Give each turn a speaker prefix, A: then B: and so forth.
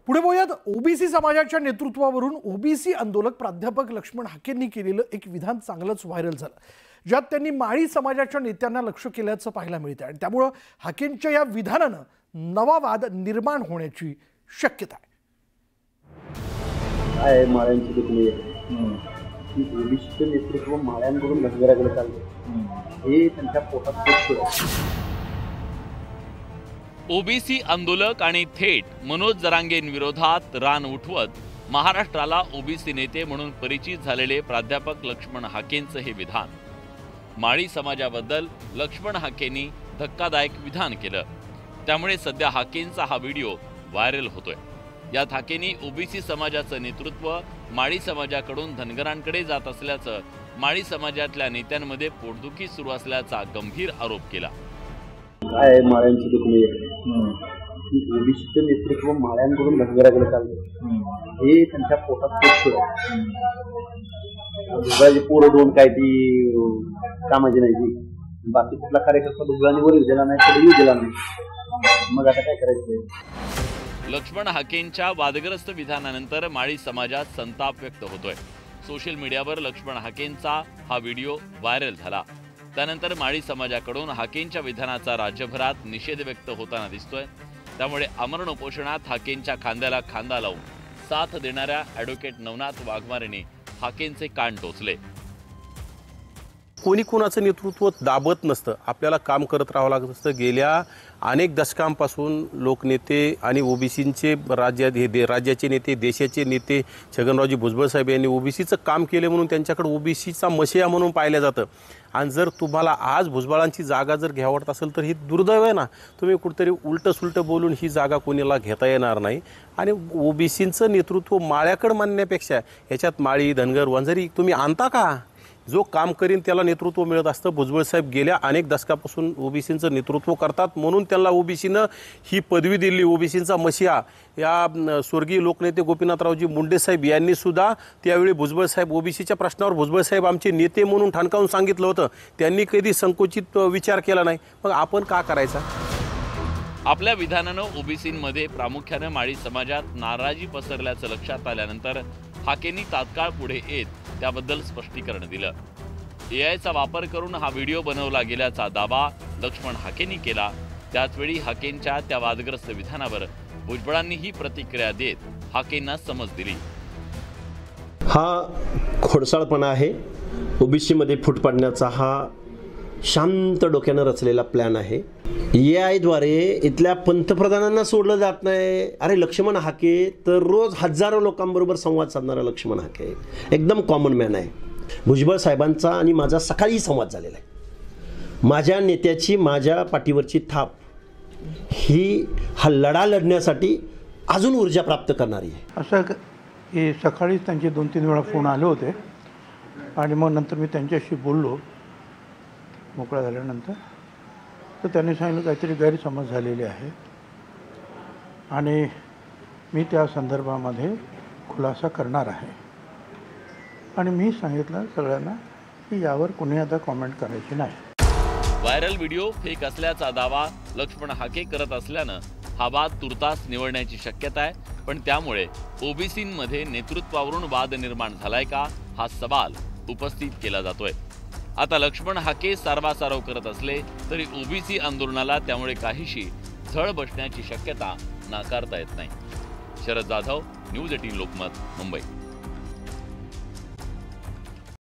A: पुढे बोलूयात ओबीसी समाजाच्या नेतृत्वावरून ओबीसी आंदोलक प्राध्यापक लक्ष्मण हाकेंनी केलेलं एक विधान चांगलंच व्हायरल झालं, ज्यात त्यांनी माळी समाजाच्या नेत्यांना लक्ष केल्याचं पाहायला मिळतं आणि त्यामुळे हाकेंच्या या विधानानं नवा वाद निर्माण होण्याची शक्यता आहे।
B: माळ्यांची दुखणी आहे, ओबीसीचं नेतृत्व माळ्यांकडून धनगराकडे चाललं, हे त्यांच्या पोटात
C: ओबीसी आंदोलक आणि थेट मनोज जरांगेंविरोधात रान उठवत महाराष्ट्राला ओबीसी नेते म्हणून परिचित झालेले प्राध्यापक लक्ष्मण हाकेंचं हे विधान। माळी समाजाबद्दल लक्ष्मण हाकेंनी धक्कादायक विधान केलं, त्यामुळे सध्या हाकेंचा हा व्हिडिओ व्हायरल होतोय। यात हाकेंनी ओबीसी समाजाचं नेतृत्व माळी समाजाकडून धनगरांकडे जात असल्याचं, माळी समाजातल्या नेत्यांमध्ये पोटदुखी सुरू असल्याचा गंभीर आरोप केला।
B: काय माळ्यांची दुखणी आहे, ओबीसीचं नेतृत्व माळ्यांकडून धनगराकडे चाललं, हे त्यांच्या पोटात दुसऱ्याची पोरं दोन काय ती कामाची नाही, ती बाकी कुठला कार्यकर्ता दुसऱ्याने वर दिला नाही, तरी येऊ दिला नाही, मग आता काय करायचं।
C: लक्ष्मण हाकेंच्या वादग्रस्त विधानानंतर माळी समाजात संताप व्यक्त होतोय। सोशल मीडियावर लक्ष्मण हाकेंचा हा व्हिडिओ व्हायरल झाला। त्यानंतर माळी समाजाकडून हाकेंच्या विधानाचा राज्यभरात निषेध व्यक्त होताना दिसतोय। त्यामुळे आमरण उपोषणात हाकेंच्या खांद्याला खांदा लावून साथ देणाऱ्या ॲडव्होकेट नवनाथ वाघमारेने हाकेंचे कान टोचले।
D: कोणी कोणाचं नेतृत्व दाबत नसतं, आपल्याला काम करत राहावं लागत असतं। गेल्या अनेक दशकांपासून लोकनेते आणि ओबीसींचे राज्याचे नेते, देशाचे नेते छगनरावजी भुजबळ साहेब यांनी ओबीसीचं काम केले म्हणून त्यांच्याकडे ओबीसीचा मशिया म्हणून पाहिलं जातं। आणि जर तुम्हाला आज भुजबळांची जागा जर घ्यावत असेल तर ही दुर्दैव आहे ना, तुम्ही कुठेतरी उलटं सुलटं बोलून ही जागा कोणाला घेता येणार नाही। आणि ओबीसींचं नेतृत्व माळ्याकडे मानण्यापेक्षा ह्याच्यात माळी, धनगर, वंजारी तुम्ही आणता का? जो काम करीन त्याला नेतृत्व मिळत असतं। भुजबळ साहेब गेल्या अनेक दशकापासून ओबीसींचं नेतृत्व करतात म्हणून त्यांना ओबीसीनं ही पदवी दिली, ओबीसींचा मशिया। या स्वर्गीय लोकनेते गोपीनाथरावजी मुंडे साहेब यांनी सुद्धा त्यावेळी भुजबळ साहेब ओबीसीच्या प्रश्नावर भुजबळ साहेब आमचे नेते म्हणून ठणकावून सांगितलं होतं, त्यांनी कधी संकोचित विचार केला नाही। मग आपण का करायचा?
C: आपल्या विधानानं ओबीसींमध्ये प्रामुख्याने माळी समाजात नाराजी पसरल्याचं लक्षात आल्यानंतर हाकेंनी तात्काळ पुढे येत त्याबद्दल स्पष्टीकरण दिलं। एआयचा वापर करून हा व्हिडिओ बनवला गेल्याचा दावा लक्ष्मण हाकेंनी केला। त्याचवेळी हाकेंच्या त्या वादग्रस्त विधानावर भुजबळांनी ही प्रतिक्रिया देत हाकेंना समज दिली।
E: हा खोडसाळपणा आहे, ओबीसीमध्ये फूट पाडण्याचा हा शांत डोक्यानं रचलेला प्लॅन आहे। एआयद्वारे इथल्या पंतप्रधानांना सोडलं जात नाही। अरे लक्ष्मण हाके तर रोज हजारो लोकांबरोबर संवाद साधणारा लक्ष्मण हाके एकदम कॉमन मॅन आहे। भुजबळ साहेबांचा आणि माझा सकाळी संवाद झालेला आहे। माझ्या नेत्याची माझ्या पाठीवरची थाप ही हा लढा लढण्यासाठी अजून ऊर्जा प्राप्त करणारी आहे।
F: असं हे सकाळीच त्यांचे 2-3 वेळा फोन आले होते आणि मग नंतर मी त्यांच्याशी बोललो मोकळा झाल्यानंतर, तर त्यांनी सांगितलं काहीतरी गैरसमज झालेले आहे आणि मी त्या संदर्भामध्ये खुलासा करणार आहे। आणि मी सांगितलं सगळ्यांना की यावर कोणी आता कॉमेंट करायची नाही।
C: व्हायरल व्हिडिओ फेक असल्याचा दावा लक्ष्मण हाके करत असल्यानं हा वाद तुर्तास निवडण्याची शक्यता आहे। पण त्यामुळे ओबीसींमध्ये नेतृत्वावरून वाद निर्माण झालाय का, हा सवाल उपस्थित केला जातोय। आता लक्ष्मण हाके सारवासारव करत असले तरी ओबीसी आंदोलनाला त्यामुळे काहीशी झळ बसण्याची शक्यता नाकारता येत नाही। शरद जाधव, न्यूज 18 लोकमत, मुंबई।